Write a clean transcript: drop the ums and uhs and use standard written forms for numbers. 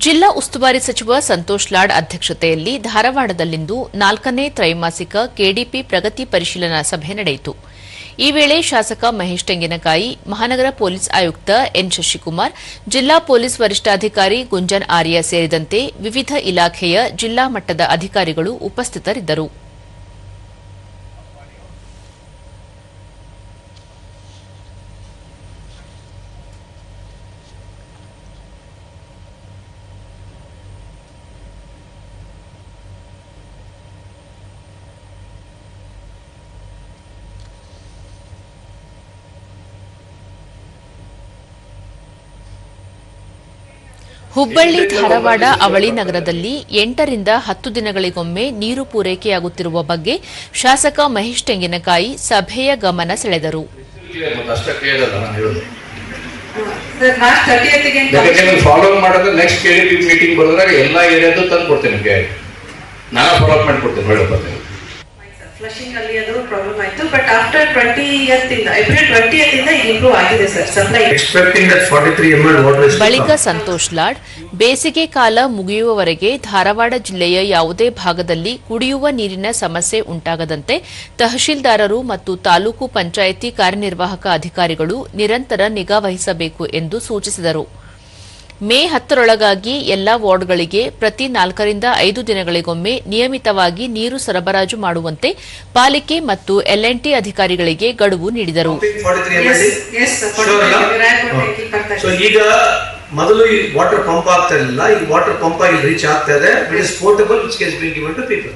ಜಿಲ್ಲಾ ಉಸ್ತುವಾರಿ ಸಚಿವ ಸಂತೋಷ್ ಲಾಡ್ ಅಧ್ಯಕ್ಷತೆಯಲ್ಲಿ ಧಾರವಾಡದಲ್ಲಿಂದು 4ನೇ ತ್ರೈಮಾಸಿಕ ಕೆಡಿಪಿ ಪ್ರಗತಿ ಪರಿಶೀಲನಾ ಸಭೆ ನಡೆಯಿತು. ಈ ವೇಳೆ ಶಾಸಕ ಮಹೇಶ್ ತೆಂಗಿನಕಾಯಿ, ಮಹಾನಗರ ಪೊಲೀಸ್ ಆಯುಕ್ತ ಎನ್ ಶಶಿಕುಮಾರ್, ಜಿಲ್ಲಾ ಪೊಲೀಸ್ ವರಿಷ್ಠಾಧಿಕಾರಿ ಗುಂಜನ್ ಆರ್ಯ ಸೇರಿದಂತೆ ವಿವಿಧ ಇಲಾಖೆಯ ಜಿಲ್ಲಾ ಮಟ್ಟದ ಅಧಿಕಾರಿಗಳು ಉಪಸ್ಥಿತರಿದ್ದರು. ಹುಬ್ಬಳ್ಳಿ, ಧಾರವಾಡ, ಅವಳಿ ನಗರದಲ್ಲಿ 8 ರಿಂದ 10 ದಿನಗಳಿಗೊಮ್ಮೆ ನೀರು ಪೂರೈಕೆಯಾಗುತ್ತಿರುವ ಬಗ್ಗೆ ಶಾಸಕ ಮಹೇಶ್ ತೆಂಗಿನಕಾಯಿ ಸಭೆಯ ಗಮನ ಸೆಳೆದರು. ಫ್ಲಶಿಂಗ್ ಅಲ್ಲಿ ಅದು ಪ್ರಾಬ್ಲಮ್ ಆಯ್ತು. ಬಟ್ ಆಫ್ಟರ್ 20th ಇಂದ ಏಪ್ರಿಲ್ 20th ಇಂದ ಇಂಪ್ರೂವ್ ಆಗಿದೆ ಸರ್ ಸಪ್ಲೈ. ಬಳಿಕ ಸಂತೋಷ್ ಲಾಡ್, ಬೇಸಿಗೆ ಕಾಲ ಮುಗಿಯುವವರೆಗೆ ಧಾರವಾಡ ಜಿಲ್ಲೆಯ ಯಾವುದೇ ಭಾಗದಲ್ಲಿ ಕುಡಿಯುವ ನೀರಿನ ಸಮಸ್ಯೆ ಉಂಟಾಗದಂತೆ ತಹಶೀಲ್ದಾರರು ಮತ್ತು ತಾಲೂಕು ಪಂಚಾಯಿತಿ ಕಾರ್ಯನಿರ್ವಾಹಕ ಅಧಿಕಾರಿಗಳು ನಿರಂತರ ನಿಗಾ ವಹಿಸಬೇಕು ಎಂದು ಸೂಚಿಸಿದರು. ಮೇ 10ರೊಳಗಾಗಿ ಎಲ್ಲಾ ವಾರ್ಡ್ಗಳಿಗೆ ಪ್ರತಿ 4 ರಿಂದ 5 ದಿನಗಳಿಗೊಮ್ಮೆ ನಿಯಮಿತವಾಗಿ ನೀರು ಸರಬರಾಜು ಮಾಡುವಂತೆ ಪಾಲಿಕೆ ಮತ್ತು ಎಲ್ಎನ್ಟಿ ಅಧಿಕಾರಿಗಳಿಗೆ ಗಡುವು ನೀಡಿದರು. ಈಗ ಮೊದಲು ಈ ವಾಟರ್ ಪಂಪ್ ಆಗ್ತಾ ಇಲ್ಲ, ಈ ವಾಟರ್ ಪಂಪ್ ಆಗಿ ರೀಚ್ ಆಗ್ತಾ ಇದೆ. It is portable which can be given to people.